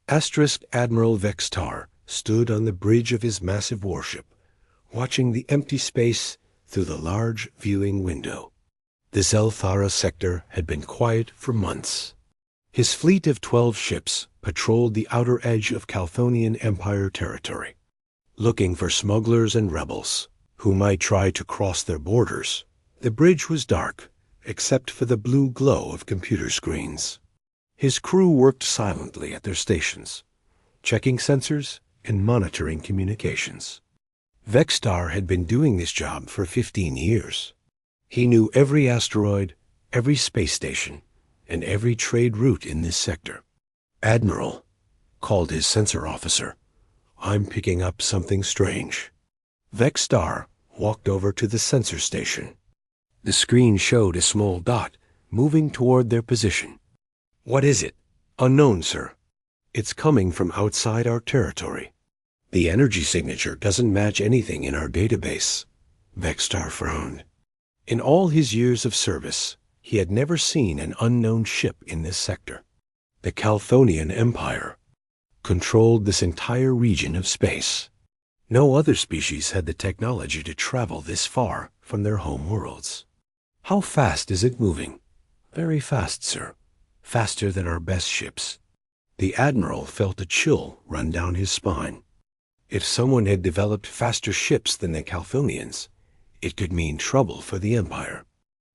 Admiral Vextar stood on the bridge of his massive warship, watching the empty space through the large viewing window. The Zelthara sector had been quiet for months. His fleet of 12 ships patrolled the outer edge of Calthonian Empire territory, looking for smugglers and rebels who might try to cross their borders. The bridge was dark, except for the blue glow of computer screens. His crew worked silently at their stations, checking sensors and monitoring communications. Vextar had been doing this job for 15 years. He knew every asteroid, every space station, and every trade route in this sector. "Admiral," called his sensor officer, "I'm picking up something strange." Vextar walked over to the sensor station. The screen showed a small dot moving toward their position. "What is it?" "Unknown, sir. It's coming from outside our territory. The energy signature doesn't match anything in our database." Vextar frowned. In all his years of service, he had never seen an unknown ship in this sector. The Calthonian Empire controlled this entire region of space. No other species had the technology to travel this far from their home worlds. "How fast is it moving?" "Very fast, sir. Faster than our best ships." The Admiral felt a chill run down his spine. If someone had developed faster ships than the Calthonians, it could mean trouble for the Empire.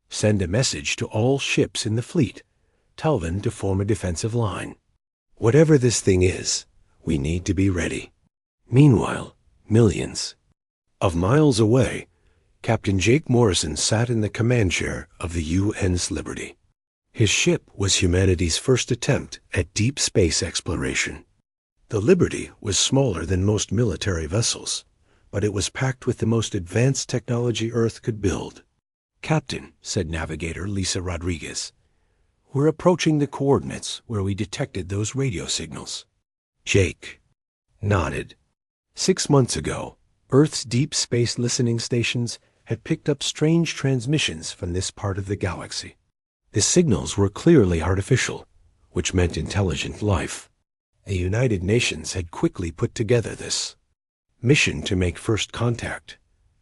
Send a message to all ships in the fleet. Tell them to form a defensive line. Whatever this thing is, we need to be ready. Meanwhile, millions of miles away, Captain Jake Morrison sat in the command chair of the UN's Liberty. His ship was humanity's first attempt at deep space exploration. The Liberty was smaller than most military vessels, but it was packed with the most advanced technology Earth could build. "Captain," said navigator Lisa Rodriguez, "we're approaching the coordinates where we detected those radio signals." Jake nodded. 6 months ago, Earth's deep space listening stations had picked up strange transmissions from this part of the galaxy. The signals were clearly artificial, which meant intelligent life. The United Nations had quickly put together this mission to make first contact.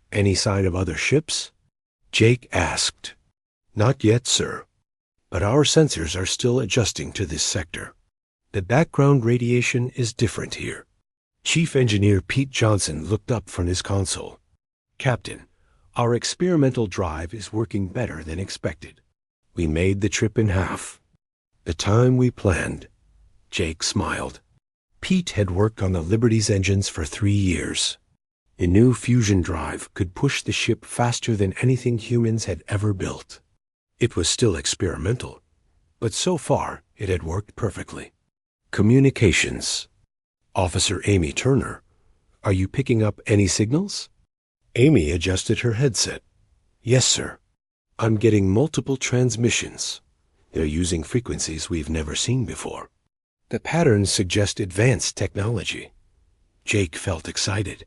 "Any sign of other ships?" Jake asked. "Not yet, sir. But our sensors are still adjusting to this sector. The background radiation is different here." Chief Engineer Pete Johnson looked up from his console. "Captain, our experimental drive is working better than expected. We made the trip in half the time we planned." Jake smiled. Pete had worked on the Liberty's engines for 3 years. A new fusion drive could push the ship faster than anything humans had ever built. It was still experimental, but so far it had worked perfectly. Communications. "Officer Amy Turner, are you picking up any signals?" Amy adjusted her headset. "Yes, sir. I'm getting multiple transmissions. They're using frequencies we've never seen before. The patterns suggest advanced technology." Jake felt excited.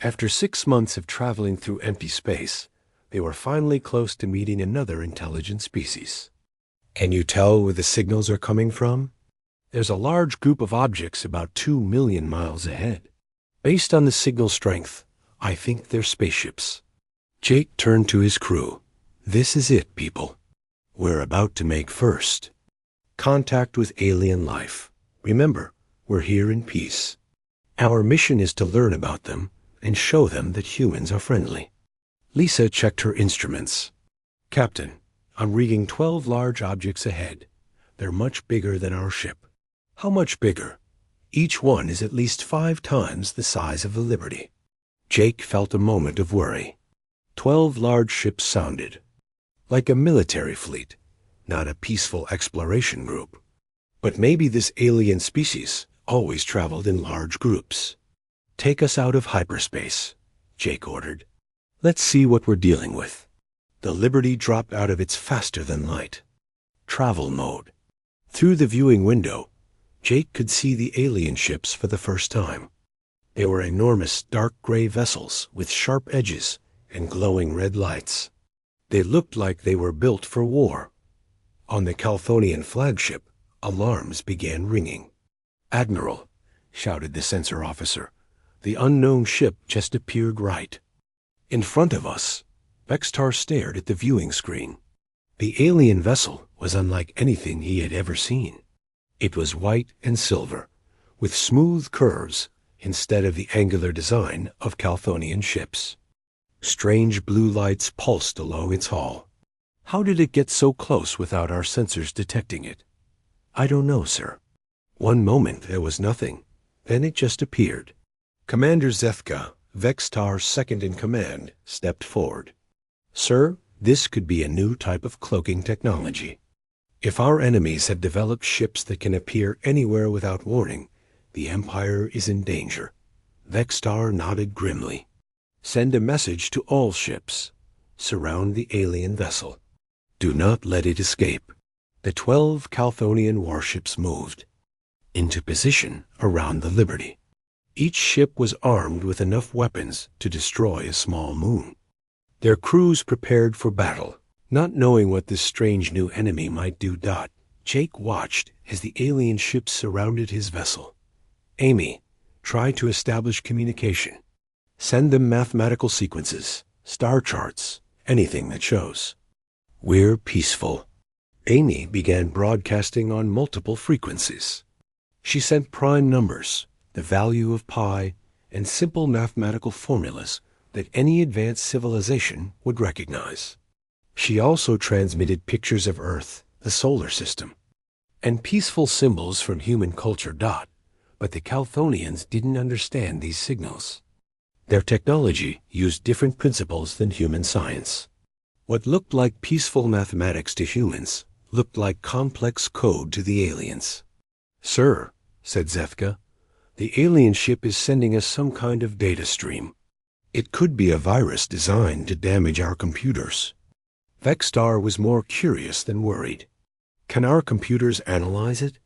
After 6 months of traveling through empty space, they were finally close to meeting another intelligent species. "Can you tell where the signals are coming from?" "There's a large group of objects about 2 million miles ahead. Based on the signal strength, I think they're spaceships." Jake turned to his crew. "This is it, people. We're about to make first contact with alien life. Remember, we're here in peace. Our mission is to learn about them and show them that humans are friendly." Lisa checked her instruments. "Captain, I'm reading 12 large objects ahead. They're much bigger than our ship." "How much bigger?" "Each one is at least 5 times the size of the Liberty." Jake felt a moment of worry. 12 large ships sounded like a military fleet, not a peaceful exploration group. But maybe this alien species always traveled in large groups. "Take us out of hyperspace," Jake ordered. "Let's see what we're dealing with." The Liberty dropped out of its faster-than-light travel mode. Through the viewing window, Jake could see the alien ships for the first time. They were enormous dark gray vessels with sharp edges and glowing red lights. They looked like they were built for war. On the Calthonian flagship, alarms began ringing. "Admiral," shouted the sensor officer. The unknown ship just appeared right in front of us. Vextar stared at the viewing screen. The alien vessel was unlike anything he had ever seen. It was white and silver, with smooth curves instead of the angular design of Calthonian ships. Strange blue lights pulsed along its hull. "How did it get so close without our sensors detecting it?" "I don't know, sir. One moment there was nothing, then it just appeared." Commander Zethka, Vextar's second-in-command, stepped forward. "Sir, this could be a new type of cloaking technology. If our enemies have developed ships that can appear anywhere without warning, the Empire is in danger." Vextar nodded grimly. "Send a message to all ships. Surround the alien vessel. Do not let it escape." The 12 Calthonian warships moved into position around the Liberty. Each ship was armed with enough weapons to destroy a small moon. Their crews prepared for battle, not knowing what this strange new enemy might do. Jake watched as the alien ships surrounded his vessel. "Amy, try to establish communication. Send them mathematical sequences, star charts, anything that shows we're peaceful." Amy began broadcasting on multiple frequencies. She sent prime numbers, the value of pi, and simple mathematical formulas that any advanced civilization would recognize. She also transmitted pictures of Earth, the solar system, and peaceful symbols from human culture. But the Calthonians didn't understand these signals. Their technology used different principles than human science. What looked like peaceful mathematics to humans looked like complex code to the aliens. "Sir," said Zethka, "the alien ship is sending us some kind of data stream. It could be a virus designed to damage our computers." Vextar was more curious than worried. "Can our computers analyze it?"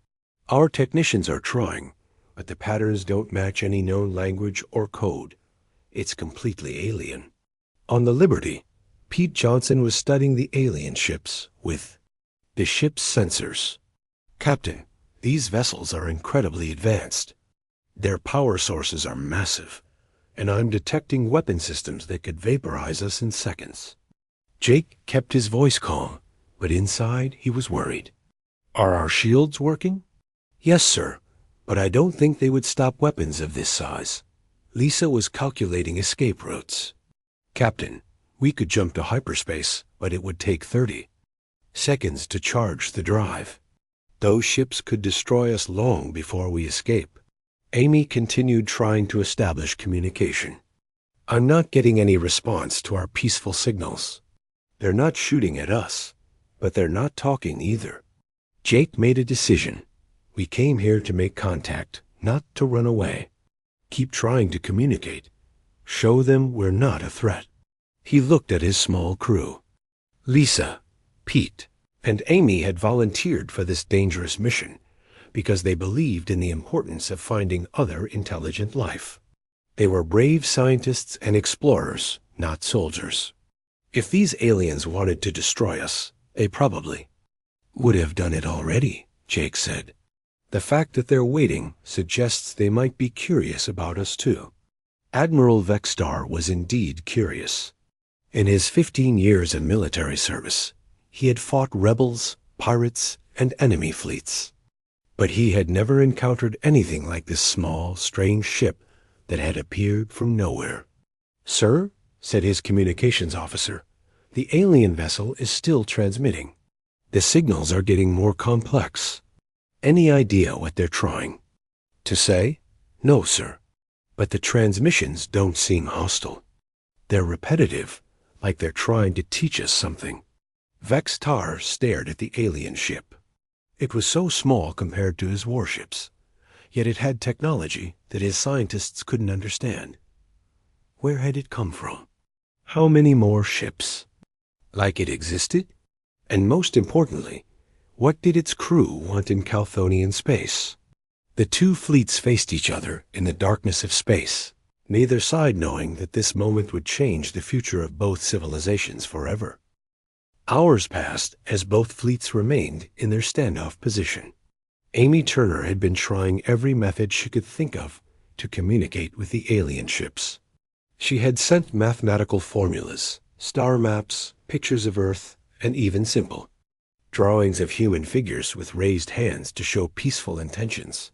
"Our technicians are trying, but the patterns don't match any known language or code. It's completely alien." On the Liberty, Pete Johnson was studying the alien ships with the ship's sensors. "Captain, these vessels are incredibly advanced. Their power sources are massive, and I'm detecting weapon systems that could vaporize us in seconds." Jake kept his voice calm, but inside he was worried. "Are our shields working?" "Yes, sir, but I don't think they would stop weapons of this size." Lisa was calculating escape routes. "Captain, we could jump to hyperspace, but it would take 30 seconds to charge the drive. Those ships could destroy us long before we escape." Amy continued trying to establish communication. "I'm not getting any response to our peaceful signals. They're not shooting at us, but they're not talking either." Jake made a decision. "We came here to make contact, not to run away. Keep trying to communicate. Show them we're not a threat." He looked at his small crew. Lisa, Pete, and Amy had volunteered for this dangerous mission because they believed in the importance of finding other intelligent life. They were brave scientists and explorers, not soldiers. If these aliens wanted to destroy us, they probably would have done it already, Jake said. "The fact that they're waiting suggests they might be curious about us too." Admiral Vextar was indeed curious. In his 15 years of military service, he had fought rebels, pirates, and enemy fleets. But he had never encountered anything like this small, strange ship that had appeared from nowhere. "Sir," said his communications officer, "the alien vessel is still transmitting. The signals are getting more complex. Any idea what they're trying to say?" "No, sir. But the transmissions don't seem hostile. They're repetitive, like they're trying to teach us something." Vextar stared at the alien ship. It was so small compared to his warships, yet it had technology that his scientists couldn't understand. Where had it come from? How many more ships? Like it existed? And most importantly, what did its crew want in Calthonian space? The two fleets faced each other in the darkness of space, neither side knowing that this moment would change the future of both civilizations forever. Hours passed as both fleets remained in their standoff position. Amy Turner had been trying every method she could think of to communicate with the alien ships. She had sent mathematical formulas, star maps, pictures of Earth, and even simple drawings of human figures with raised hands to show peaceful intentions.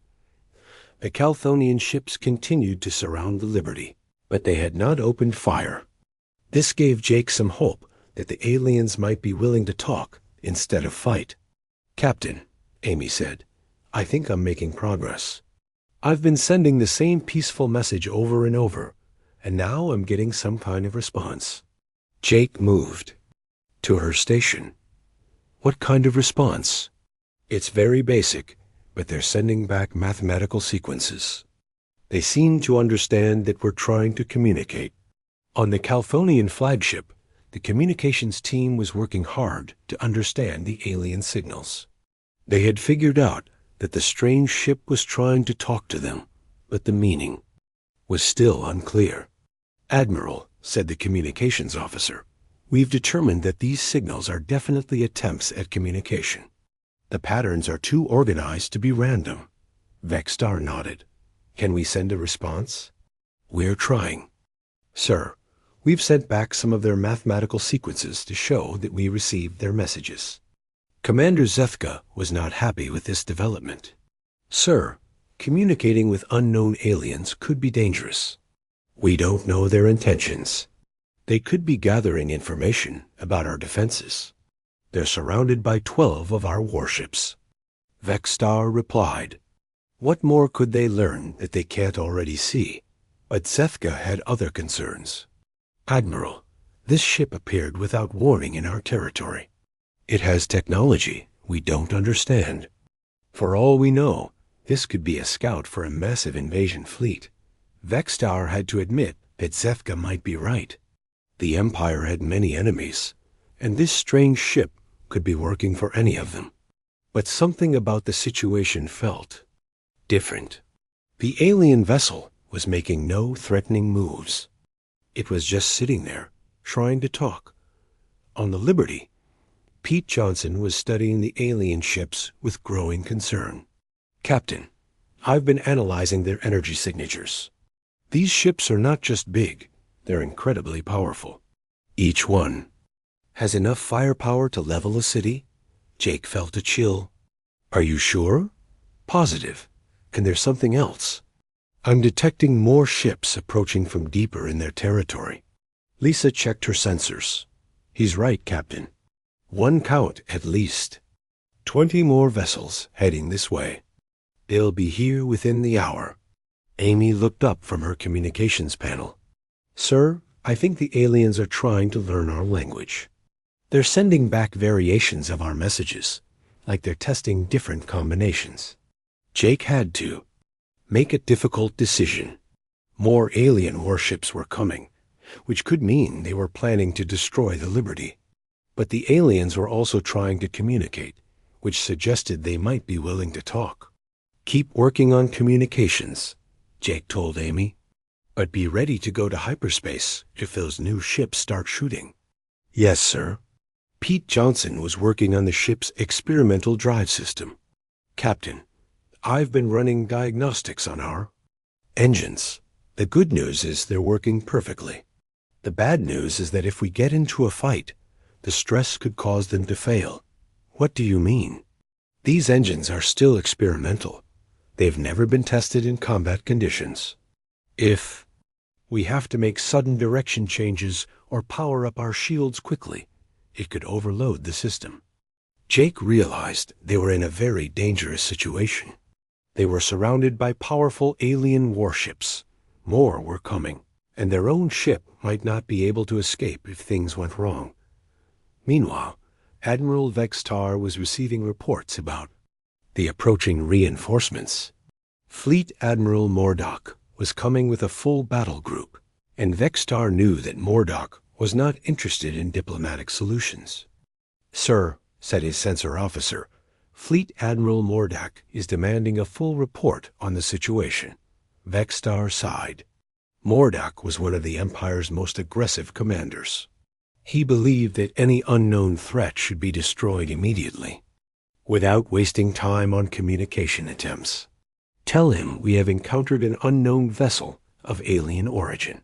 The Calthonian ships continued to surround the Liberty, but they had not opened fire. This gave Jake some hope that the aliens might be willing to talk instead of fight. "Captain," Amy said, "I think I'm making progress. I've been sending the same peaceful message over and over, and now I'm getting some kind of response." Jake moved to her station. "What kind of response?" "It's very basic, but they're sending back mathematical sequences. They seem to understand that we're trying to communicate." On the Calthonian flagship, the communications team was working hard to understand the alien signals. They had figured out that the strange ship was trying to talk to them, but the meaning was still unclear. "Admiral," said the communications officer, "we've determined that these signals are definitely attempts at communication. The patterns are too organized to be random." Vexstar nodded. "Can we send a response?" "We're trying." "Sir, we've sent back some of their mathematical sequences to show that we received their messages." Commander Zethka was not happy with this development. "Sir, communicating with unknown aliens could be dangerous. We don't know their intentions. They could be gathering information about our defenses. They're surrounded by 12 of our warships." Vexstar replied, "What more could they learn that they can't already see?" But Zethka had other concerns. "Admiral, this ship appeared without warning in our territory. It has technology we don't understand. For all we know, this could be a scout for a massive invasion fleet." Vexstar had to admit that Zethka might be right. The Empire had many enemies, and this strange ship could be working for any of them. But something about the situation felt different. The alien vessel was making no threatening moves. It was just sitting there, trying to talk. On the Liberty, Pete Johnson was studying the alien ships with growing concern. "Captain, I've been analyzing their energy signatures. These ships are not just big, they're incredibly powerful. Each one has enough firepower to level a city." Jake felt a chill. "Are you sure?" "Positive. And there's something else. I'm detecting more ships approaching from deeper in their territory." Lisa checked her sensors. "He's right, Captain. One count at least. 20 more vessels heading this way. They'll be here within the hour." Amy looked up from her communications panel. "Sir, I think the aliens are trying to learn our language. They're sending back variations of our messages, like they're testing different combinations." Jake had to make a difficult decision. More alien warships were coming, which could mean they were planning to destroy the Liberty. But the aliens were also trying to communicate, which suggested they might be willing to talk. "Keep working on communications," Jake told Amy. "But be ready to go to hyperspace if those new ships start shooting." "Yes, sir." Pete Johnson was working on the ship's experimental drive system. "Captain, I've been running diagnostics on our engines. The good news is they're working perfectly. The bad news is that if we get into a fight, the stress could cause them to fail." "What do you mean?" "These engines are still experimental. They've never been tested in combat conditions. If we have to make sudden direction changes or power up our shields quickly, it could overload the system." Jake realized they were in a very dangerous situation. They were surrounded by powerful alien warships. More were coming, and their own ship might not be able to escape if things went wrong. Meanwhile, Admiral Vexstar was receiving reports about the approaching reinforcements. Fleet Admiral Mordock was coming with a full battle group, and Vexstar knew that Mordock was not interested in diplomatic solutions. "Sir," said his sensor officer, "Fleet Admiral Mordock is demanding a full report on the situation." Vexstar sighed. Mordock was one of the Empire's most aggressive commanders. He believed that any unknown threat should be destroyed immediately. without wasting time on communication attempts. Tell him we have encountered an unknown vessel of alien origin.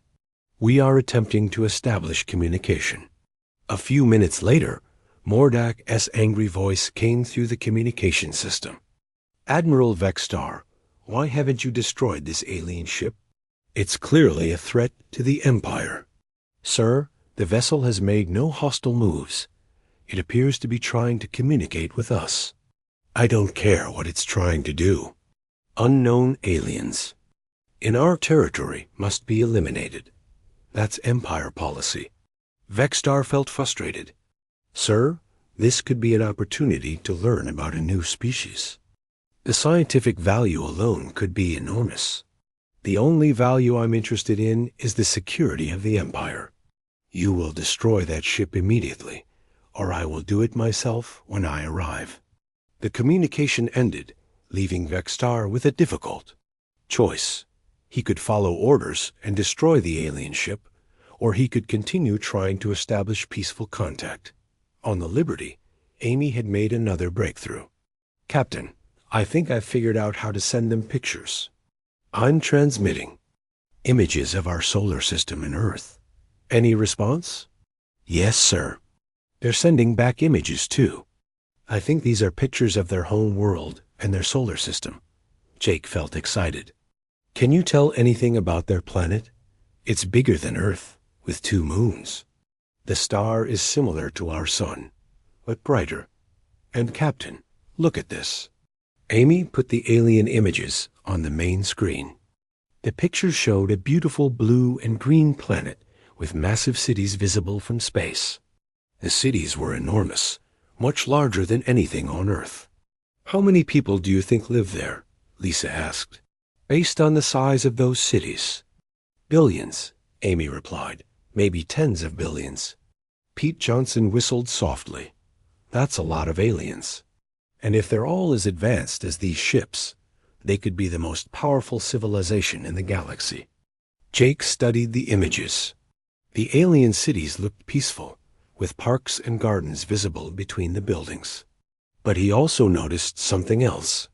We are attempting to establish communication. A few minutes later, Mordak's angry voice came through the communication system. Admiral Vexstar, why haven't you destroyed this alien ship? It's clearly a threat to the Empire. Sir, the vessel has made no hostile moves. It appears to be trying to communicate with us. I don't care what it's trying to do. Unknown aliens in our territory must be eliminated. That's Empire policy. Vexstar felt frustrated. Sir, this could be an opportunity to learn about a new species. The scientific value alone could be enormous. The only value I'm interested in is the security of the Empire. You will destroy that ship immediately, or I will do it myself when I arrive. The communication ended, leaving Vexstar with a difficult choice. He could follow orders and destroy the alien ship, or he could continue trying to establish peaceful contact. On the Liberty, Amy had made another breakthrough. Captain, I think I've figured out how to send them pictures. I'm transmitting images of our solar system and Earth. Any response? Yes, sir. They're sending back images, too. I think these are pictures of their home world and their solar system. Jake felt excited. Can you tell anything about their planet? It's bigger than Earth, with 2 moons. The star is similar to our sun, but brighter. And Captain, look at this. Amy put the alien images on the main screen. The pictures showed a beautiful blue and green planet with massive cities visible from space. The cities were enormous, much larger than anything on Earth. How many people do you think live there? Lisa asked. Based on the size of those cities. Billions, Amy replied. Maybe tens of billions. Pete Johnson whistled softly. That's a lot of aliens. And if they're all as advanced as these ships, they could be the most powerful civilization in the galaxy. Jake studied the images. The alien cities looked peaceful, with parks and gardens visible between the buildings. But he also noticed something else.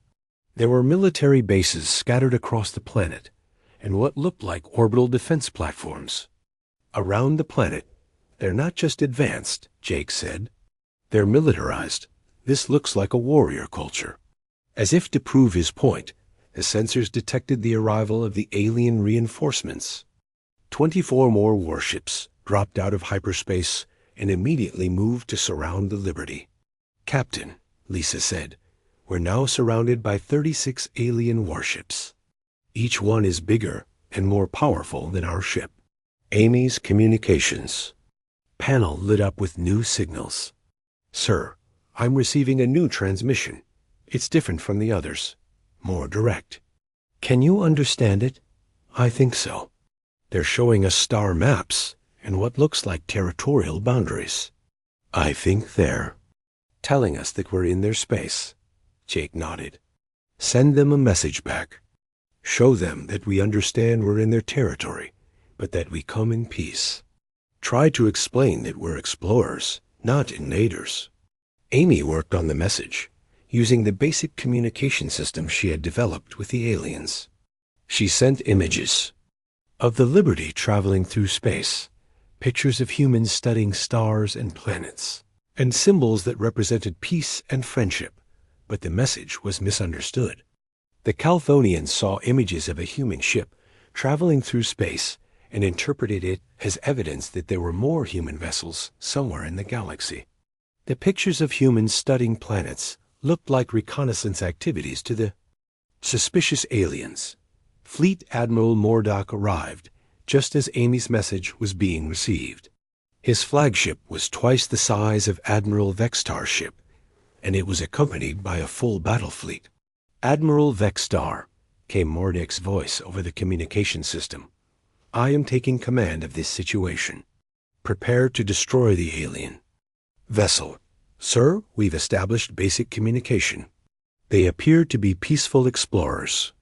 There were military bases scattered across the planet, and what looked like orbital defense platforms. Around the planet, they're not just advanced, Jake said. They're militarized. This looks like a warrior culture. As if to prove his point, the sensors detected the arrival of the alien reinforcements. 24 more warships dropped out of hyperspace and immediately moved to surround the Liberty. Captain, Lisa said, we're now surrounded by 36 alien warships. Each one is bigger and more powerful than our ship. Amy's communications panel lit up with new signals. Sir, I'm receiving a new transmission. It's different from the others, more direct. Can you understand it? I think so. They're showing us star maps and what looks like territorial boundaries. I think they're telling us that we're in their space. Jake nodded. Send them a message back. Show them that we understand we're in their territory, but that we come in peace. Try to explain that we're explorers, not invaders. Amy worked on the message, using the basic communication system she had developed with the aliens. She sent images of the Liberty traveling through space, pictures of humans studying stars and planets, and symbols that represented peace and friendship, but the message was misunderstood. The Calthonians saw images of a human ship traveling through space and interpreted it as evidence that there were more human vessels somewhere in the galaxy. The pictures of humans studying planets looked like reconnaissance activities to the suspicious aliens. Fleet Admiral Mordock arrived just as Amy's message was being received. His flagship was twice the size of Admiral Vexstar's ship, and it was accompanied by a full battle fleet. Admiral Vexstar, came Mordock's voice over the communication system. I am taking command of this situation. Prepare to destroy the alien vessel. Sir, we've established basic communication. They appear to be peaceful explorers.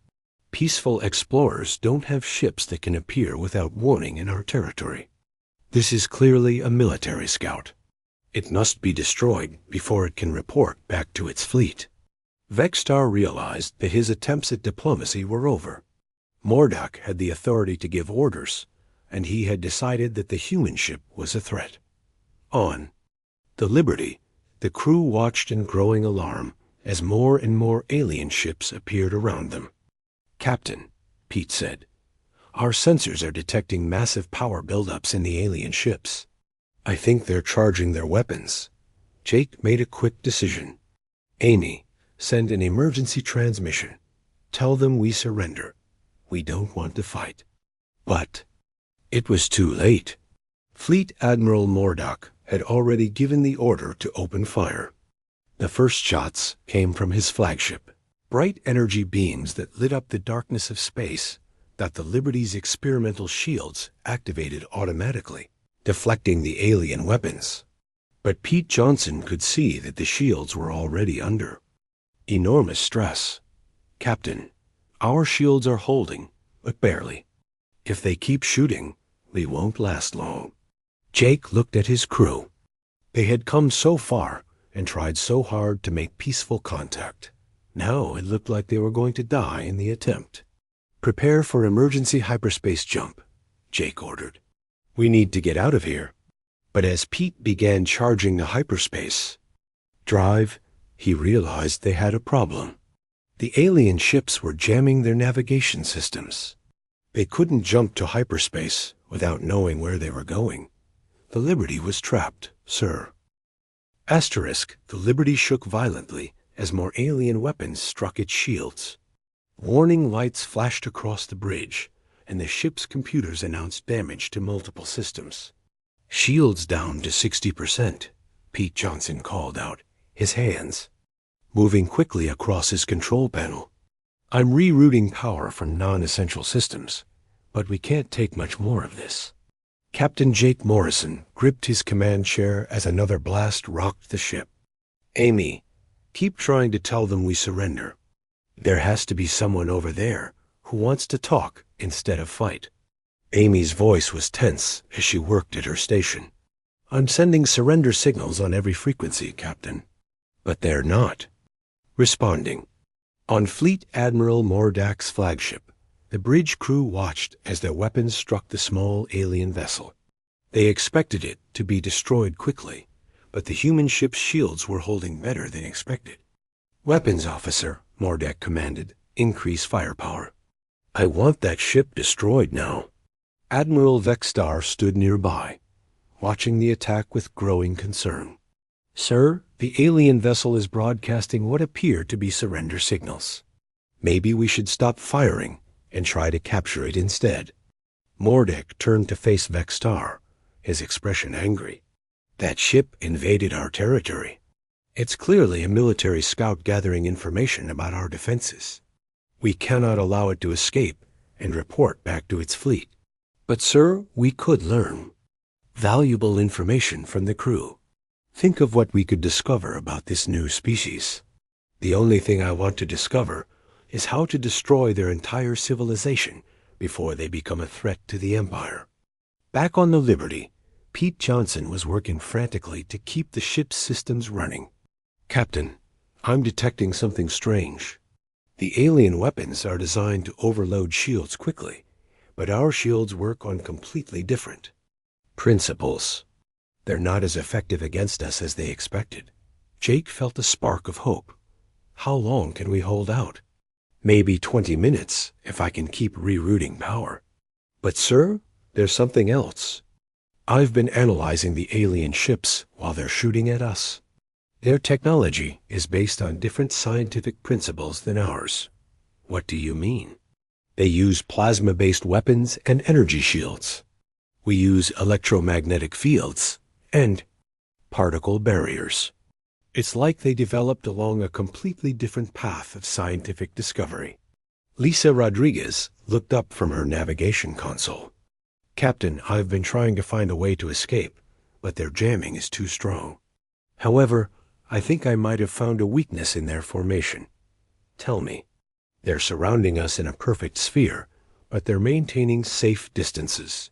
Peaceful explorers don't have ships that can appear without warning in our territory. This is clearly a military scout. It must be destroyed before it can report back to its fleet. Vexstar realized that his attempts at diplomacy were over. Mordak had the authority to give orders, and he had decided that the human ship was a threat. On the Liberty, the crew watched in growing alarm as more and more alien ships appeared around them. "Captain," Pete said, "our sensors are detecting massive power buildups in the alien ships. I think they're charging their weapons." Jake made a quick decision. "Amy, send an emergency transmission. Tell them we surrender. We don't want to fight." But it was too late. Fleet Admiral Mordak had already given the order to open fire. The first shots came from his flagship, bright energy beams that lit up the darkness of space that the Liberty's experimental shields activated automatically, deflecting the alien weapons. But Pete Johnson could see that the shields were already under enormous stress. "Captain, our shields are holding, but barely. If they keep shooting, we won't last long." Jake looked at his crew. They had come so far and tried so hard to make peaceful contact. Now it looked like they were going to die in the attempt. "Prepare for emergency hyperspace jump," Jake ordered. "We need to get out of here." But as Pete began charging the hyperspace drive, he realized they had a problem. The alien ships were jamming their navigation systems. They couldn't jump to hyperspace without knowing where they were going. The Liberty was trapped, sir. Asterisk, the Liberty shook violently as more alien weapons struck its shields. Warning lights flashed across the bridge, and the ship's computers announced damage to multiple systems. "Shields down to 60%, Pete Johnson called out, his hands moving quickly across his control panel. "I'm rerouting power from non-essential systems, but we can't take much more of this." Captain Jake Morrison gripped his command chair as another blast rocked the ship. "Amy, keep trying to tell them we surrender. There has to be someone over there who wants to talk instead of fight." Amy's voice was tense as she worked at her station. "I'm sending surrender signals on every frequency, Captain." But they're not responding. On Fleet Admiral Mordak's flagship, the bridge crew watched as their weapons struck the small alien vessel. They expected it to be destroyed quickly, but the human ship's shields were holding better than expected. "Weapons officer," Mordak commanded, "increase firepower. I want that ship destroyed now." Admiral Vexstar stood nearby, watching the attack with growing concern. "Sir, the alien vessel is broadcasting what appear to be surrender signals. Maybe we should stop firing and try to capture it instead." Mordak turned to face Vexstar, his expression angry. "That ship invaded our territory. It's clearly a military scout gathering information about our defenses. We cannot allow it to escape and report back to its fleet. But, sir, we could learn valuable information from the crew. Think of what we could discover about this new species. The only thing I want to discover is how to destroy their entire civilization before they become a threat to the Empire." Back on the Liberty, Pete Johnson was working frantically to keep the ship's systems running. "Captain, I'm detecting something strange. The alien weapons are designed to overload shields quickly, but our shields work on completely different principles. They're not as effective against us as they expected." Jake felt a spark of hope. "How long can we hold out?" "Maybe 20 minutes, if I can keep rerouting power." "But, sir, there's something else. I've been analyzing the alien ships while they're shooting at us. Their technology is based on different scientific principles than ours." "What do you mean?" "They use plasma-based weapons and energy shields. We use electromagnetic fields and particle barriers. It's like they developed along a completely different path of scientific discovery." Lisa Rodriguez looked up from her navigation console. "Captain, I've been trying to find a way to escape, but their jamming is too strong. However, I think I might have found a weakness in their formation." "Tell me." "They're surrounding us in a perfect sphere, but they're maintaining safe distances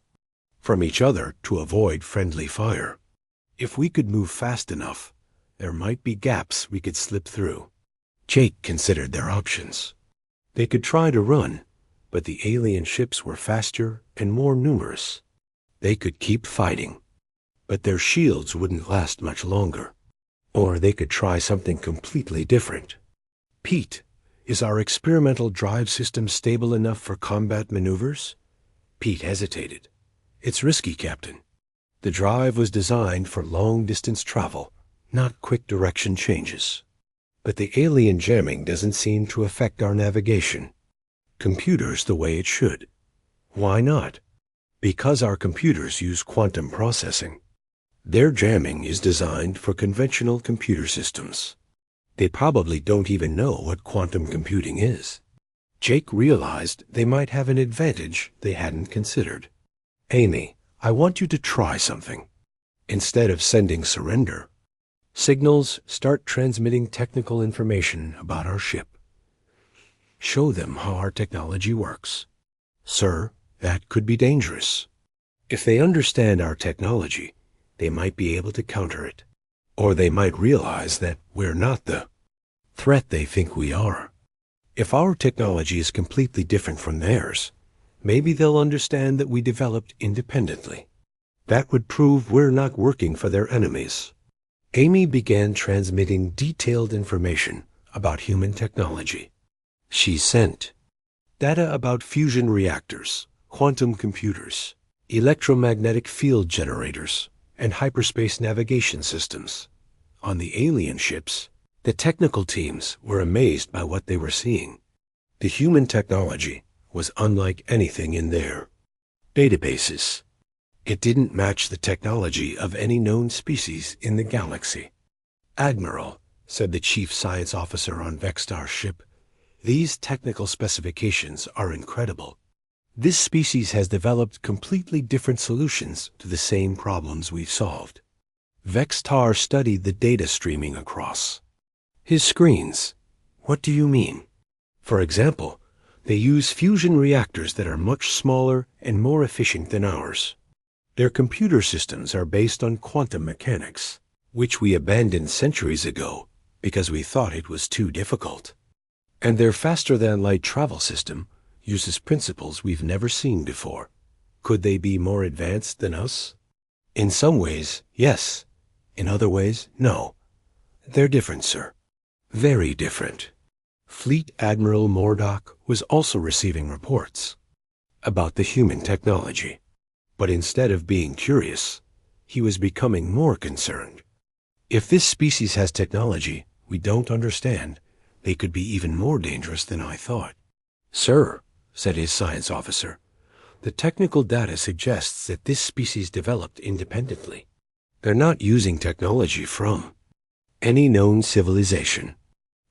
from each other to avoid friendly fire. If we could move fast enough, there might be gaps we could slip through." Jake considered their options. They could try to run, but the alien ships were faster and more numerous. They could keep fighting, but their shields wouldn't last much longer. Or they could try something completely different. Pete, is our experimental drive system stable enough for combat maneuvers? Pete hesitated. It's risky, Captain. The drive was designed for long-distance travel, not quick direction changes. But the alien jamming doesn't seem to affect our navigation. Computers the way it should. Why not? Because our computers use quantum processing. Their jamming is designed for conventional computer systems. They probably don't even know what quantum computing is. Jake realized they might have an advantage they hadn't considered. Amy, I want you to try something. Instead of sending surrender, signals, start transmitting technical information about our ship. Show them how our technology works. Sir, that could be dangerous. If they understand our technology, they might be able to counter it. Or they might realize that we're not the threat they think we are. If our technology is completely different from theirs, maybe they'll understand that we developed independently. That would prove we're not working for their enemies. Amy began transmitting detailed information about human technology. She sent data about fusion reactors, quantum computers, electromagnetic field generators, and hyperspace navigation systems. On the alien ships, the technical teams were amazed by what they were seeing. The human technology was unlike anything in their databases. It didn't match the technology of any known species in the galaxy. Admiral, said the chief science officer on Vextar's ship, these technical specifications are incredible. This species has developed completely different solutions to the same problems we've solved. Vextar studied the data streaming across his screens. What do you mean? For example, they use fusion reactors that are much smaller and more efficient than ours. Their computer systems are based on quantum mechanics, which we abandoned centuries ago because we thought it was too difficult. And their faster-than-light travel system uses principles we've never seen before. Could they be more advanced than us? In some ways, yes. In other ways, no. They're different, sir. Very different. Fleet Admiral Mordock was also receiving reports about the human technology. But instead of being curious, he was becoming more concerned. If this species has technology we don't understand, they could be even more dangerous than I thought. Sir, said his science officer, the technical data suggests that this species developed independently. They're not using technology from any known civilization.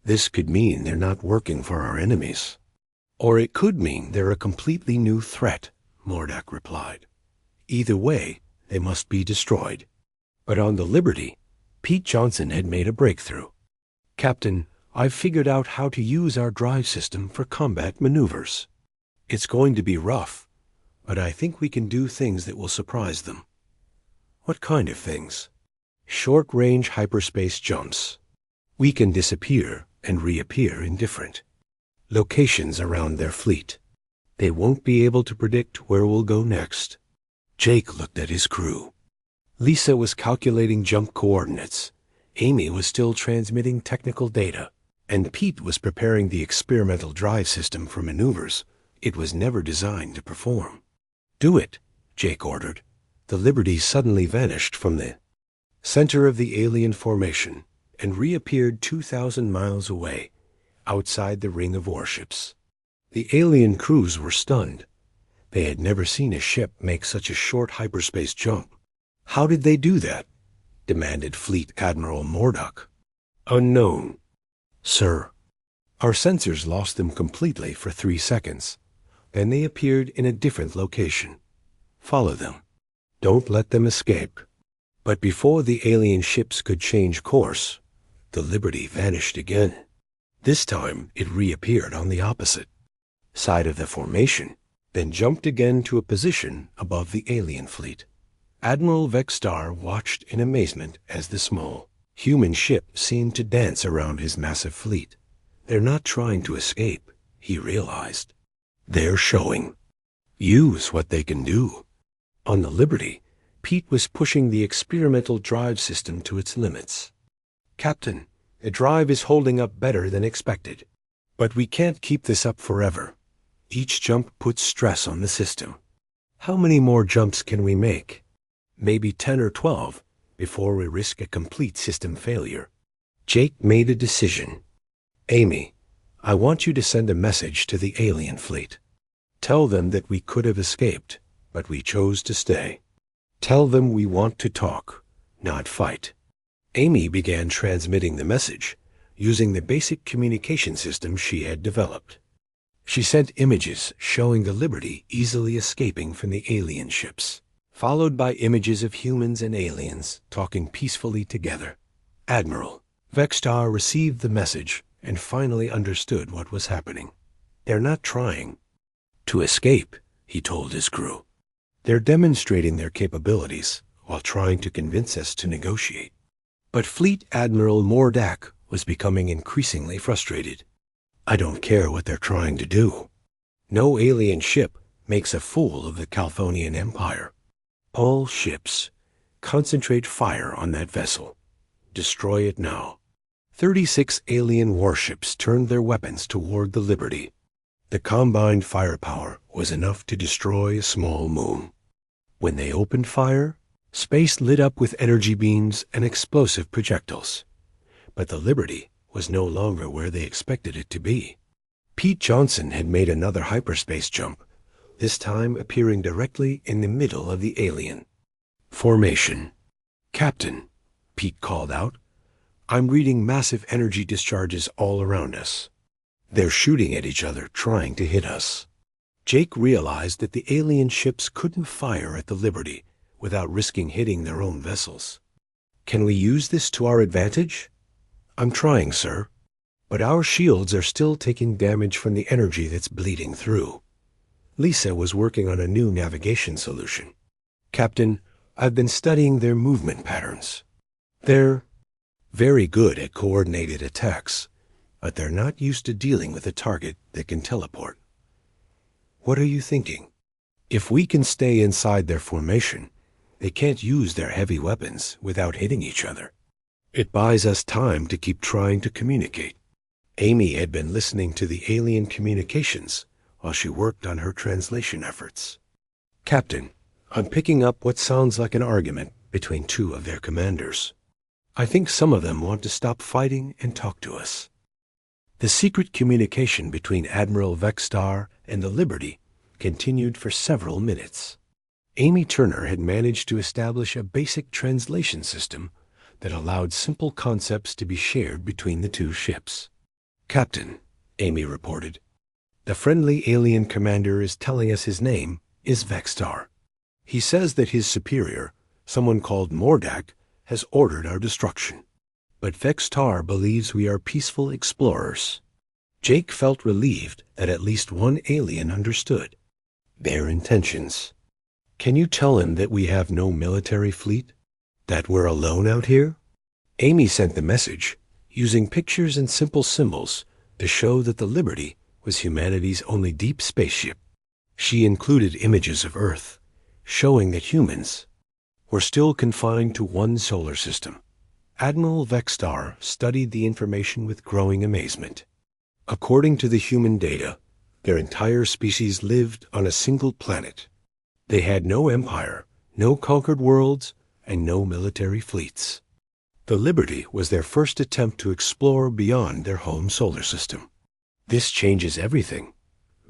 This could mean they're not working for our enemies. Or it could mean they're a completely new threat, Mordock replied. Either way, they must be destroyed. But on the Liberty, Pete Johnson had made a breakthrough. Captain, I've figured out how to use our drive system for combat maneuvers. It's going to be rough, but I think we can do things that will surprise them. What kind of things? Short-range hyperspace jumps. We can disappear and reappear in different locations around their fleet. They won't be able to predict where we'll go next. Jake looked at his crew. Lisa was calculating jump coordinates. Amy was still transmitting technical data. And Pete was preparing the experimental drive system for maneuvers it was never designed to perform. Do it, Jake ordered. The Liberty suddenly vanished from the center of the alien formation and reappeared 2,000 miles away, outside the ring of warships. The alien crews were stunned. They had never seen a ship make such a short hyperspace jump. How did they do that? Demanded Fleet Admiral Mordock. Unknown. Sir, our sensors lost them completely for 3 seconds. Then they appeared in a different location. Follow them. Don't let them escape. But before the alien ships could change course, the Liberty vanished again. This time it reappeared on the opposite side of the formation, then jumped again to a position above the alien fleet. Admiral Vextar watched in amazement as the small human ship seemed to dance around his massive fleet. They're not trying to escape, he realized. They're showing. Use what they can do. On the Liberty, Pete was pushing the experimental drive system to its limits. Captain, the drive is holding up better than expected. But we can't keep this up forever. Each jump puts stress on the system. How many more jumps can we make? Maybe 10 or 12 before we risk a complete system failure. Jake made a decision. Amy, I want you to send a message to the alien fleet. Tell them that we could have escaped, but we chose to stay. Tell them we want to talk, not fight. Amy began transmitting the message using the basic communication system she had developed. She sent images showing the Liberty easily escaping from the alien ships, followed by images of humans and aliens talking peacefully together. Admiral Vextar received the message and finally understood what was happening. They're not trying to escape, he told his crew. They're demonstrating their capabilities while trying to convince us to negotiate. But Fleet Admiral Mordak was becoming increasingly frustrated. I don't care what they're trying to do. No alien ship makes a fool of the Calphonian Empire. All ships, concentrate fire on that vessel. Destroy it now. 36 alien warships turned their weapons toward the Liberty. The combined firepower was enough to destroy a small moon. When they opened fire, space lit up with energy beams and explosive projectiles. But the Liberty was no longer where they expected it to be. Pete Johnson had made another hyperspace jump, this time appearing directly in the middle of the alien. Formation. Captain, Pete called out. I'm reading massive energy discharges all around us. They're shooting at each other, trying to hit us. Jake realized that the alien ships couldn't fire at the Liberty without risking hitting their own vessels. Can we use this to our advantage? I'm trying, sir. But our shields are still taking damage from the energy that's bleeding through. Lisa was working on a new navigation solution. Captain, I've been studying their movement patterns. They're very good at coordinated attacks, but they're not used to dealing with a target that can teleport. What are you thinking? If we can stay inside their formation, they can't use their heavy weapons without hitting each other. It buys us time to keep trying to communicate. Amy had been listening to the alien communications while she worked on her translation efforts. Captain, I'm picking up what sounds like an argument between two of their commanders. I think some of them want to stop fighting and talk to us. The secret communication between Admiral Vextar and the Liberty continued for several minutes. Amy Turner had managed to establish a basic translation system that allowed simple concepts to be shared between the two ships. Captain, Amy reported, the friendly alien commander is telling us his name is Vextar. He says that his superior, someone called Mordak, has ordered our destruction. But Vextar believes we are peaceful explorers. Jake felt relieved that at least one alien understood their intentions. Can you tell him that we have no military fleet? That we're alone out here? Amy sent the message, using pictures and simple symbols to show that the Liberty was humanity's only deep spaceship. She included images of Earth, showing that humans were still confined to one solar system. Admiral Vextar studied the information with growing amazement. According to the human data, their entire species lived on a single planet. They had no empire, no conquered worlds, and no military fleets. The Liberty was their first attempt to explore beyond their home solar system. This changes everything,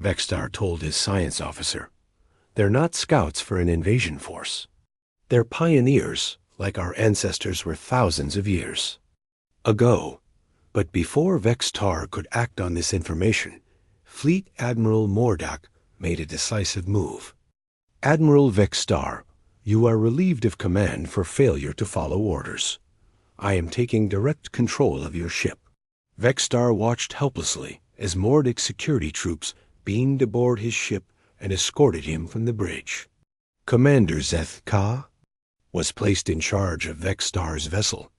Vextar told his science officer. They're not scouts for an invasion force. They're pioneers, like our ancestors were thousands of years ago. But before Vextar could act on this information, Fleet Admiral Mordak made a decisive move. Admiral Vextar, you are relieved of command for failure to follow orders. I am taking direct control of your ship. Vextar watched helplessly as Mordak's security troops beamed aboard his ship and escorted him from the bridge. Commander Zeth Ka was placed in charge of Vextar's vessel.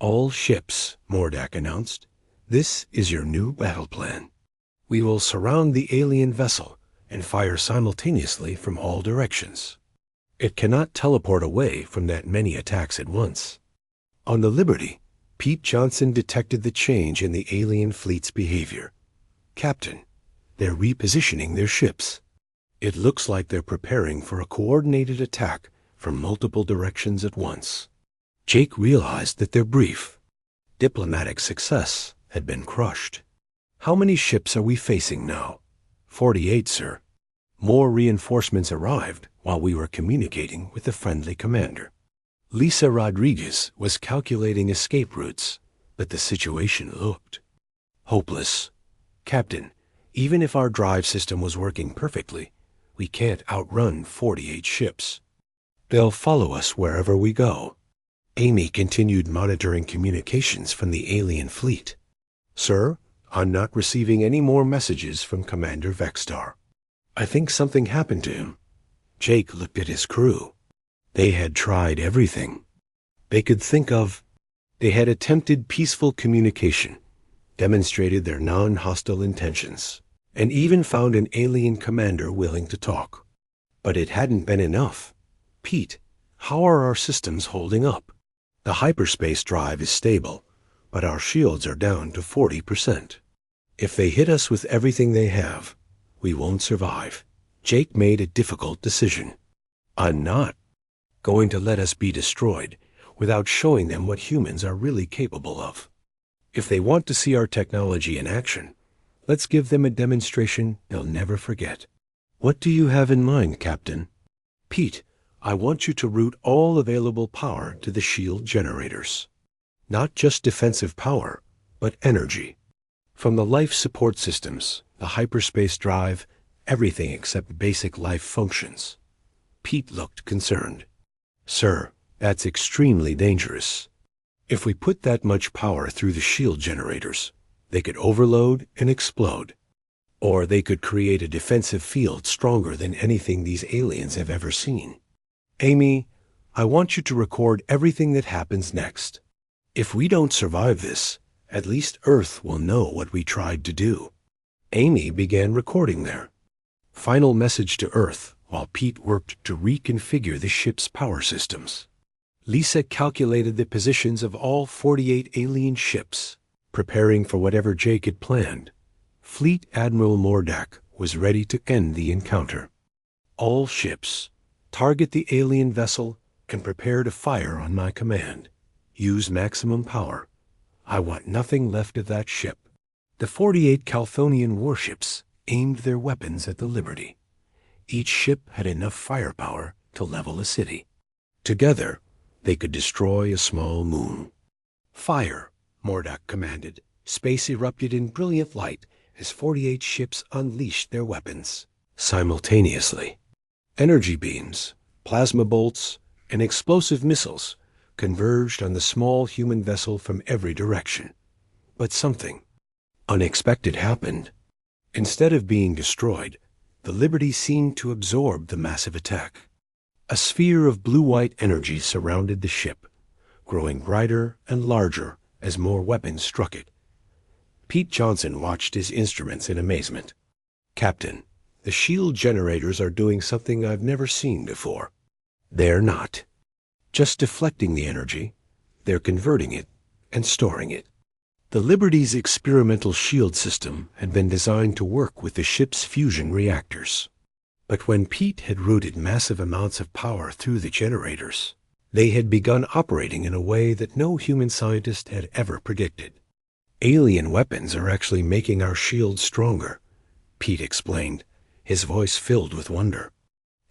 All ships, Mordak announced, This is your new battle plan. We will surround the alien vessel and fire simultaneously from all directions. It cannot teleport away from that many attacks at once. On the Liberty, Pete Johnson detected the change in the alien fleet's behavior. Captain, they're repositioning their ships. It looks like they're preparing for a coordinated attack from multiple directions at once. Jake realized that their brief, diplomatic success had been crushed. How many ships are we facing now? 48, sir. More reinforcements arrived while we were communicating with the friendly commander. Lisa Rodriguez was calculating escape routes, but the situation looked hopeless. Captain, even if our drive system was working perfectly, we can't outrun 48 ships. They'll follow us wherever we go. Amy continued monitoring communications from the alien fleet. Sir, I'm not receiving any more messages from Commander Vexstar. I think something happened to him. Jake looked at his crew. They had tried everything they could think of. They had attempted peaceful communication, demonstrated their non-hostile intentions, and even found an alien commander willing to talk. But it hadn't been enough. Pete, how are our systems holding up? The hyperspace drive is stable, but our shields are down to 40%. If they hit us with everything they have, we won't survive. Jake made a difficult decision. I'm not going to let us be destroyed without showing them what humans are really capable of. If they want to see our technology in action, let's give them a demonstration they'll never forget. What do you have in mind, Captain? Pete, I want you to route all available power to the shield generators. Not just defensive power, but energy. From the life support systems, the hyperspace drive, everything except basic life functions. Pete looked concerned. Sir, that's extremely dangerous. If we put that much power through the shield generators, they could overload and explode. Or they could create a defensive field stronger than anything these aliens have ever seen. Amy, I want you to record everything that happens next. If we don't survive this, at least Earth will know what we tried to do. Amy began recording there. Final message to Earth while Pete worked to reconfigure the ship's power systems. Lisa calculated the positions of all 48 alien ships, preparing for whatever Jake had planned. Fleet Admiral Mordak was ready to end the encounter. All ships, target the alien vessel, and prepare to fire on my command. Use maximum power. I want nothing left of that ship. The 48 Calthonian warships aimed their weapons at the Liberty. Each ship had enough firepower to level a city. Together, they could destroy a small moon. Fire, Mordak commanded. Space erupted in brilliant light as 48 ships unleashed their weapons. Simultaneously, energy beams, plasma bolts, and explosive missiles converged on the small human vessel from every direction. But something unexpected happened. Instead of being destroyed, the Liberty seemed to absorb the massive attack. A sphere of blue-white energy surrounded the ship, growing brighter and larger as more weapons struck it. Pete Johnson watched his instruments in amazement. Captain, the shield generators are doing something I've never seen before. They're not just deflecting the energy, they're converting it and storing it. The Liberty's experimental shield system had been designed to work with the ship's fusion reactors. But when Pete had routed massive amounts of power through the generators, they had begun operating in a way that no human scientist had ever predicted. Alien weapons are actually making our shields stronger, Pete explained, his voice filled with wonder.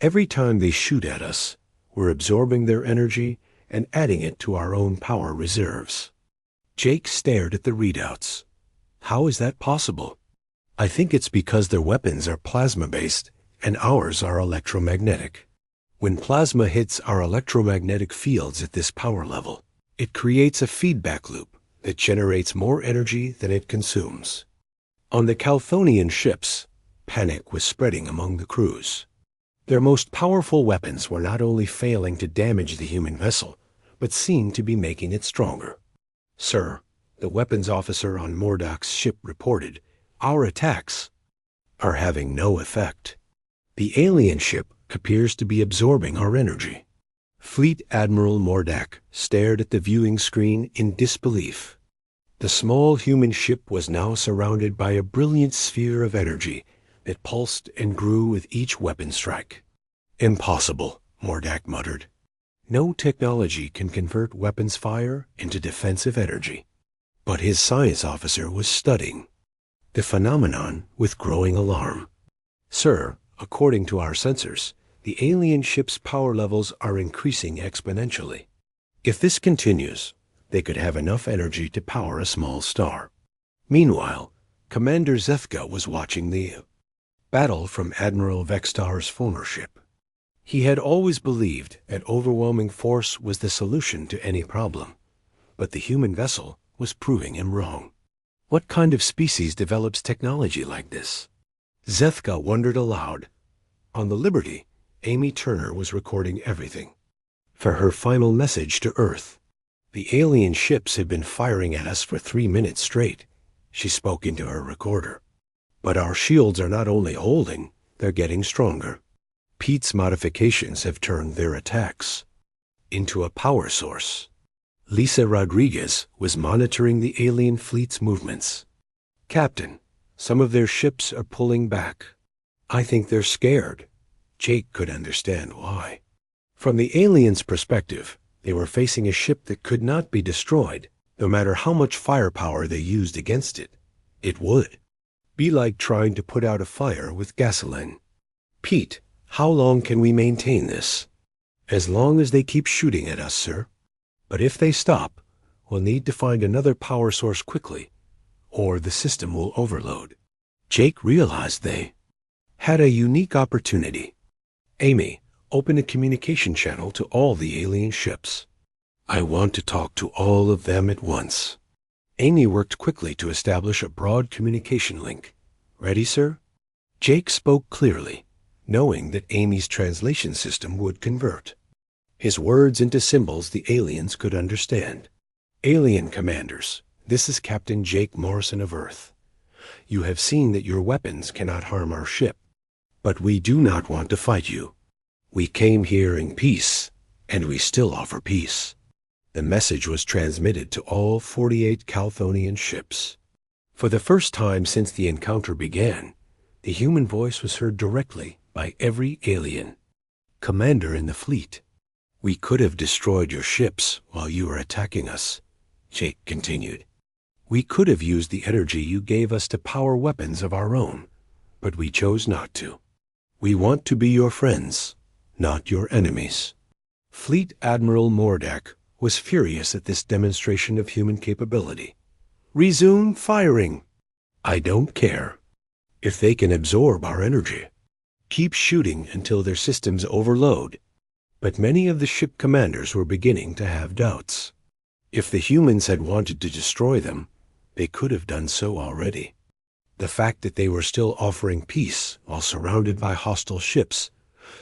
Every time they shoot at us, we're absorbing their energy and adding it to our own power reserves. Jake stared at the readouts. How is that possible? I think it's because their weapons are plasma-based and ours are electromagnetic. When plasma hits our electromagnetic fields at this power level, it creates a feedback loop that generates more energy than it consumes. On the Calthonian ships, panic was spreading among the crews. Their most powerful weapons were not only failing to damage the human vessel, but seemed to be making it stronger. Sir, the weapons officer on Mordok's ship reported, "Our attacks are having no effect. The alien ship appears to be absorbing our energy." Fleet Admiral Mordak stared at the viewing screen in disbelief. The small human ship was now surrounded by a brilliant sphere of energy that pulsed and grew with each weapon strike. "Impossible," Mordak muttered. "No technology can convert weapons fire into defensive energy." But his science officer was studying the phenomenon with growing alarm. "Sir, according to our sensors, the alien ship's power levels are increasing exponentially. If this continues, they could have enough energy to power a small star." Meanwhile, Commander Zethka was watching the battle from Admiral Vextar's phoner ship. He had always believed that overwhelming force was the solution to any problem, but the human vessel was proving him wrong. What kind of species develops technology like this? Zethka wondered aloud. On the Liberty, Amy Turner was recording everything. For her final message to Earth, "The alien ships had been firing at us for 3 minutes straight," she spoke into her recorder. "But our shields are not only holding, they're getting stronger. Pete's modifications have turned their attacks into a power source." Lisa Rodriguez was monitoring the alien fleet's movements. "Captain, some of their ships are pulling back. I think they're scared." Jake could understand why. From the aliens' perspective, they were facing a ship that could not be destroyed, no matter how much firepower they used against it. It would be like trying to put out a fire with gasoline. "Pete, how long can we maintain this?" "As long as they keep shooting at us, sir. But if they stop, we'll need to find another power source quickly, or the system will overload." Jake realized they had a unique opportunity. "Amy, open a communication channel to all the alien ships. I want to talk to all of them at once." Amy worked quickly to establish a broad communication link. "Ready, sir?" Jake spoke clearly, knowing that Amy's translation system would convert his words into symbols the aliens could understand. "Alien commanders, this is Captain Jake Morrison of Earth. You have seen that your weapons cannot harm our ship, but we do not want to fight you. We came here in peace, and we still offer peace." The message was transmitted to all 48 Calthonian ships. For the first time since the encounter began, the human voice was heard directly by every alien. "Commander in the fleet, we could have destroyed your ships while you were attacking us," Jake continued. "We could have used the energy you gave us to power weapons of our own, but we chose not to. We want to be your friends, not your enemies." Fleet Admiral Mordak was furious at this demonstration of human capability. "Resume firing." "I don't care. If they can absorb our energy, keep shooting until their systems overload." But many of the ship commanders were beginning to have doubts. If the humans had wanted to destroy them, they could have done so already. The fact that they were still offering peace while surrounded by hostile ships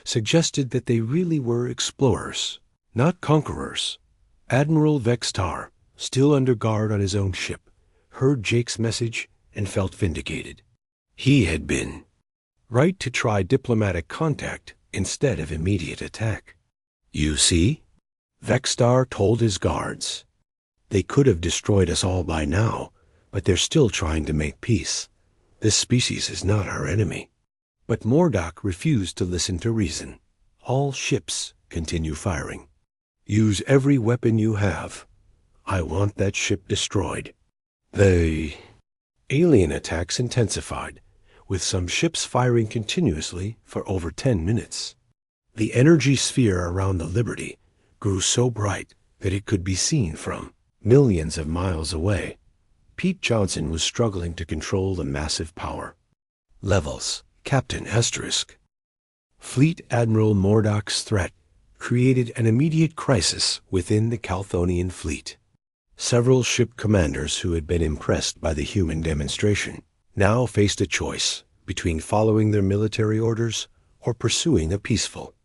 suggested that they really were explorers, not conquerors. Admiral Vextar, still under guard on his own ship, heard Jake's message and felt vindicated. He had been right to try diplomatic contact instead of immediate attack. "You see?" Vextar told his guards. "They could have destroyed us all by now, but they're still trying to make peace. This species is not our enemy." But Mordak refused to listen to reason. "All ships continue firing. Use every weapon you have. I want that ship destroyed." The alien attacks intensified, with some ships firing continuously for over 10 minutes. The energy sphere around the Liberty grew so bright that it could be seen from millions of miles away. Pete Johnson was struggling to control the massive power levels. Captain Asterisk. Fleet Admiral Mordok's threat created an immediate crisis within the Calthonian fleet. Several ship commanders who had been impressed by the human demonstration now faced a choice between following their military orders or pursuing a peaceful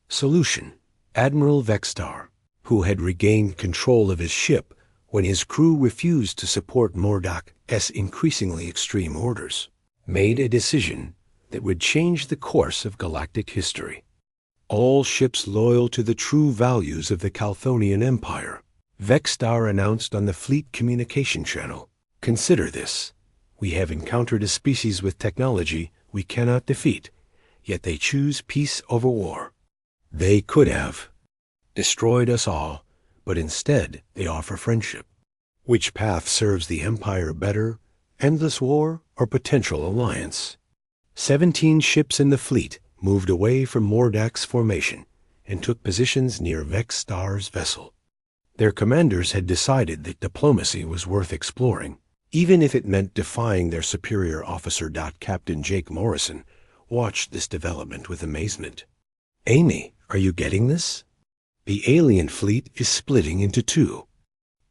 solution. Admiral Vextar, who had regained control of his ship, when his crew refused to support Mordok's increasingly extreme orders, made a decision that would change the course of galactic history. All ships loyal to the true values of the Calthonian Empire, Vexstar announced on the fleet communication channel, "Consider this. We have encountered a species with technology we cannot defeat, yet they choose peace over war. They could have destroyed us all, but instead they offer friendship. Which path serves the Empire better, endless war or potential alliance?" 17 ships in the fleet moved away from Mordok's formation and took positions near Vexstar's vessel. Their commanders had decided that diplomacy was worth exploring, even if it meant defying their superior officer. Captain Jake Morrison watched this development with amazement. "Amy, are you getting this? The alien fleet is splitting into 2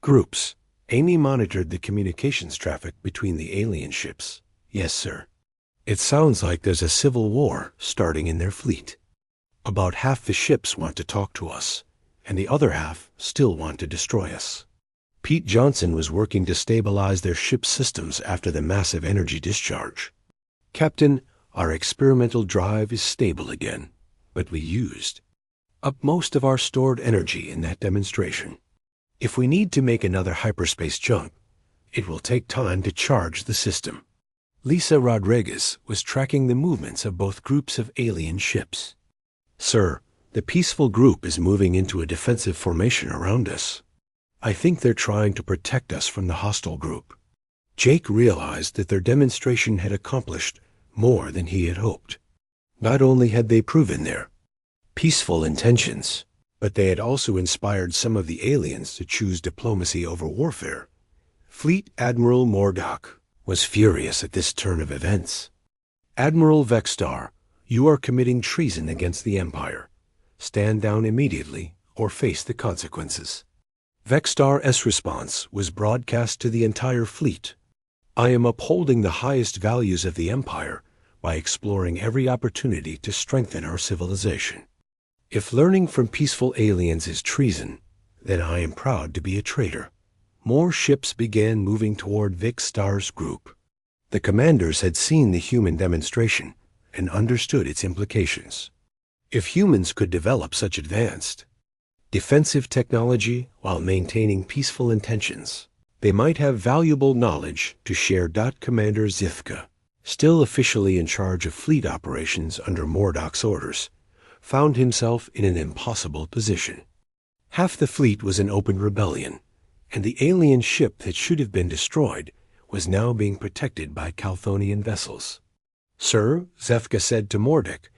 groups." Amy monitored the communications traffic between the alien ships. "Yes, sir. It sounds like there's a civil war starting in their fleet. About half the ships want to talk to us, and the other half still want to destroy us." Pete Johnson was working to stabilize their ship's systems after the massive energy discharge. "Captain, our experimental drive is stable again, but we used up most of our stored energy in that demonstration. If we need to make another hyperspace jump, it will take time to charge the system." Lisa Rodriguez was tracking the movements of both groups of alien ships. "Sir, the peaceful group is moving into a defensive formation around us. I think they're trying to protect us from the hostile group." Jake realized that their demonstration had accomplished more than he had hoped. Not only had they proven their peaceful intentions, but they had also inspired some of the aliens to choose diplomacy over warfare. Fleet Admiral Mordok was furious at this turn of events. "Admiral Vexstar, you are committing treason against the Empire. Stand down immediately or face the consequences." Vexstar's response was broadcast to the entire fleet. "I am upholding the highest values of the Empire by exploring every opportunity to strengthen our civilization. If learning from peaceful aliens is treason, then I am proud to be a traitor." More ships began moving toward Vexstar's group. The commanders had seen the human demonstration and understood its implications. If humans could develop such advanced defensive technology while maintaining peaceful intentions, they might have valuable knowledge to share. Commander Zithka, still officially in charge of fleet operations under Mordok's orders, found himself in an impossible position. Half the fleet was in open rebellion, and the alien ship that should have been destroyed was now being protected by Calthonian vessels. "Sir," Zethka said to Mordok,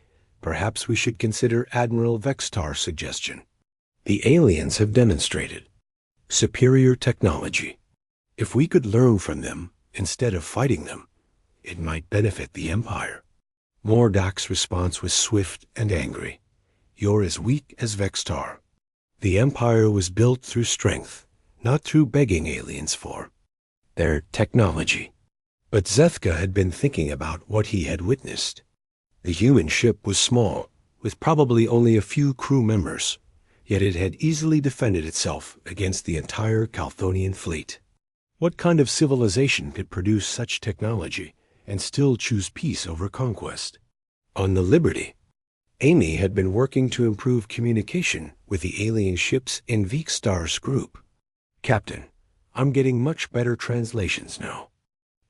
"perhaps we should consider Admiral Vexstar's suggestion. The aliens have demonstrated superior technology. If we could learn from them instead of fighting them, it might benefit the Empire." Mordok's response was swift and angry. "You're as weak as Vexstar. The Empire was built through strength, not through begging aliens for their technology." But Zethka had been thinking about what he had witnessed. The human ship was small, with probably only a few crew members, yet it had easily defended itself against the entire Calthonian fleet. What kind of civilization could produce such technology and still choose peace over conquest? On the Liberty, Amy had been working to improve communication with the alien ships in Vexstar's group. "Captain, I'm getting much better translations now.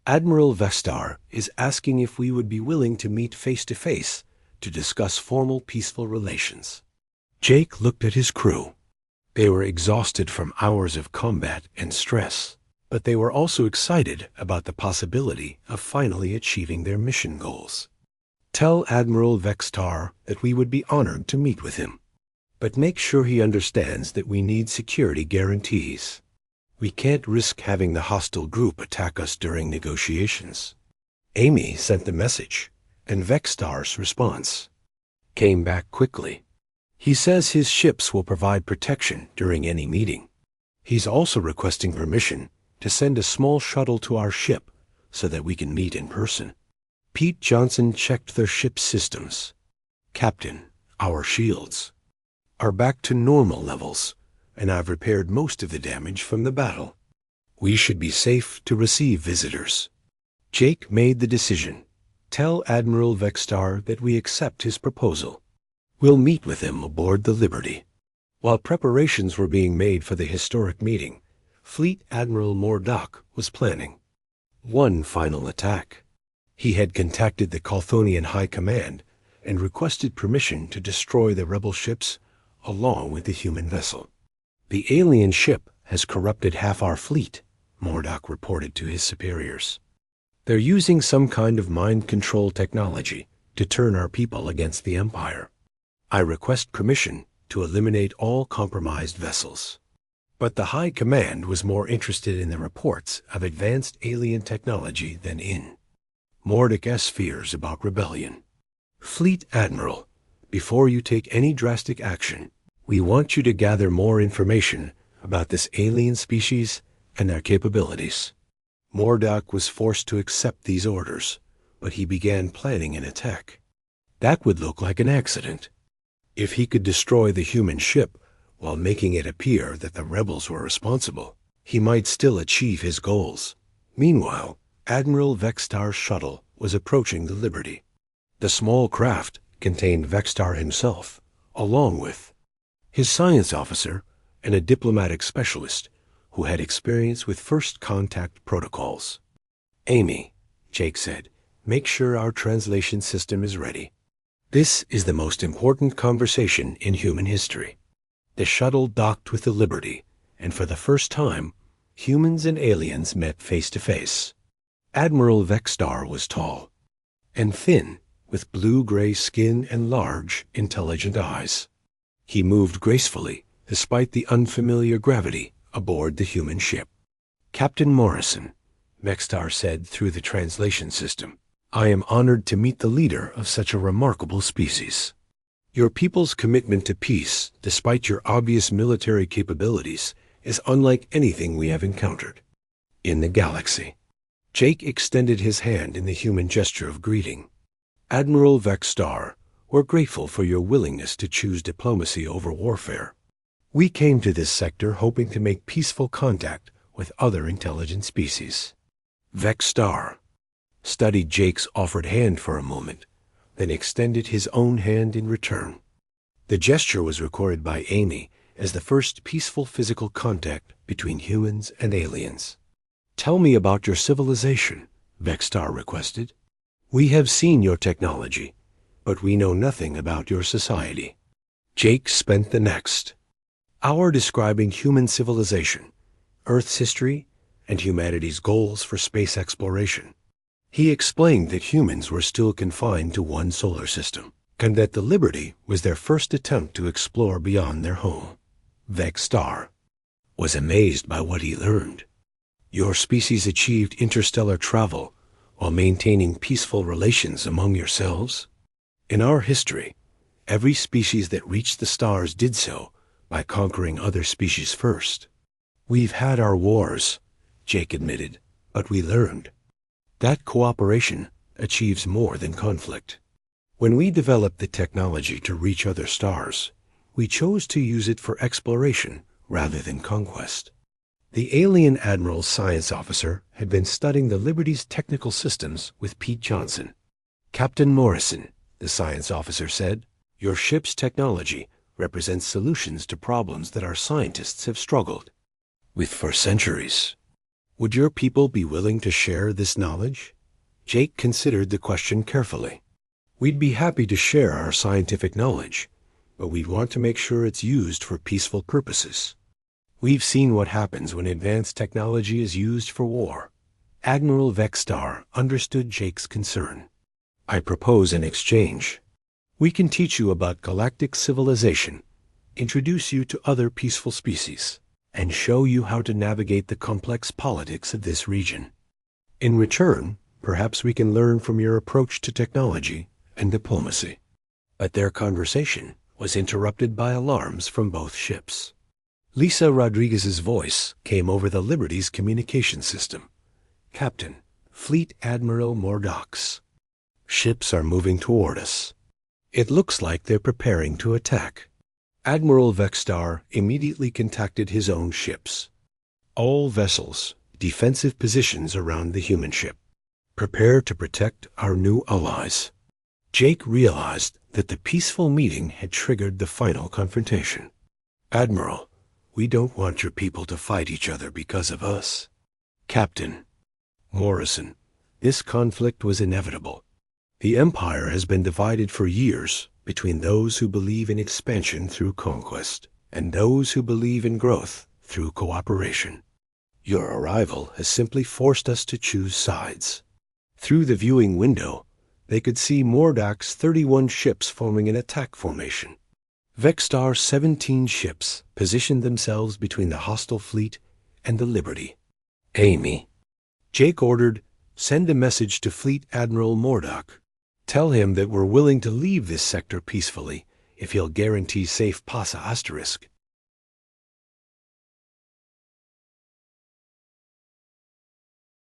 Admiral Vexstar is asking if we would be willing to meet face-to-face to discuss formal peaceful relations." Jake looked at his crew. They were exhausted from hours of combat and stress, but they were also excited about the possibility of finally achieving their mission goals. "Tell Admiral Vexstar that we would be honored to meet with him, but make sure he understands that we need security guarantees. We can't risk having the hostile group attack us during negotiations." Amy sent the message, and Vexstar's response came back quickly. "He says his ships will provide protection during any meeting. He's also requesting permission to send a small shuttle to our ship so that we can meet in person." Pete Johnson checked their ship's systems. "Captain, our shields are back to normal levels, and I've repaired most of the damage from the battle." We should be safe to receive visitors. Jake made the decision. Tell Admiral Vexstar that we accept his proposal. We'll meet with him aboard the Liberty. While preparations were being made for the historic meeting, Fleet Admiral Mordock was planning one final attack. He had contacted the Colthonian High Command and requested permission to destroy the rebel ships along with the human vessel. The alien ship has corrupted half our fleet, Mordock reported to his superiors. They're using some kind of mind control technology to turn our people against the Empire. I request permission to eliminate all compromised vessels. But the High Command was more interested in the reports of advanced alien technology than in Mordock's fears about rebellion. Fleet Admiral, before you take any drastic action, we want you to gather more information about this alien species and their capabilities. Mordock was forced to accept these orders, but he began planning an attack. That would look like an accident. If he could destroy the human ship while making it appear that the rebels were responsible, he might still achieve his goals. Meanwhile, Admiral Vexstar's shuttle was approaching the Liberty. The small craft contained Vexstar himself, along with his science officer and a diplomatic specialist who had experience with first contact protocols. Amy, Jake said, make sure our translation system is ready. This is the most important conversation in human history. The shuttle docked with the Liberty, and for the first time, humans and aliens met face to face. Admiral Vexstar was tall and thin, with blue-gray skin and large, intelligent eyes. He moved gracefully, despite the unfamiliar gravity aboard the human ship. Captain Morrison, Vexstar said through the translation system, I am honored to meet the leader of such a remarkable species. Your people's commitment to peace, despite your obvious military capabilities, is unlike anything we have encountered in the galaxy. Jake extended his hand in the human gesture of greeting. Admiral Vexstar, we're grateful for your willingness to choose diplomacy over warfare. We came to this sector hoping to make peaceful contact with other intelligent species. Vexstar studied Jake's offered hand for a moment, then extended his own hand in return. The gesture was recorded by Amy as the first peaceful physical contact between humans and aliens. Tell me about your civilization, Vexstar requested. We have seen your technology, but we know nothing about your society. Jake spent the next hour describing human civilization, Earth's history, and humanity's goals for space exploration. He explained that humans were still confined to one solar system, and that the Liberty was their first attempt to explore beyond their home. Vexstar was amazed by what he learned. Your species achieved interstellar travel while maintaining peaceful relations among yourselves. In our history, every species that reached the stars did so by conquering other species first. We've had our wars, Jake admitted, but we learned. That cooperation achieves more than conflict. When we developed the technology to reach other stars, we chose to use it for exploration rather than conquest. The alien admiral's science officer had been studying the Liberty's technical systems with Pete Johnson. Captain Morrison, the science officer said, your ship's technology represents solutions to problems that our scientists have struggled with for centuries. Would your people be willing to share this knowledge? Jake considered the question carefully. We'd be happy to share our scientific knowledge, but we'd want to make sure it's used for peaceful purposes. We've seen what happens when advanced technology is used for war. Admiral Vexstar understood Jake's concern. I propose an exchange. We can teach you about galactic civilization, introduce you to other peaceful species, and show you how to navigate the complex politics of this region. In return, perhaps we can learn from your approach to technology and diplomacy. But their conversation was interrupted by alarms from both ships. Lisa Rodriguez's voice came over the Liberty's communication system. Captain, Fleet Admiral Mordock's ships are moving toward us. It looks like they're preparing to attack. Admiral Vexstar immediately contacted his own ships. All vessels, defensive positions around the human ship. Prepare to protect our new allies. Jake realized that the peaceful meeting had triggered the final confrontation. Admiral, we don't want your people to fight each other because of us. Captain Morrison, this conflict was inevitable. The Empire has been divided for years between those who believe in expansion through conquest and those who believe in growth through cooperation. Your arrival has simply forced us to choose sides. Through the viewing window, they could see Mordak's 31 ships forming an attack formation. Vextar's 17 ships positioned themselves between the hostile fleet and the Liberty. Amy. Jake ordered, send a message to Fleet Admiral Mordak. Tell him that we're willing to leave this sector peacefully if he'll guarantee safe Pasa Asterisk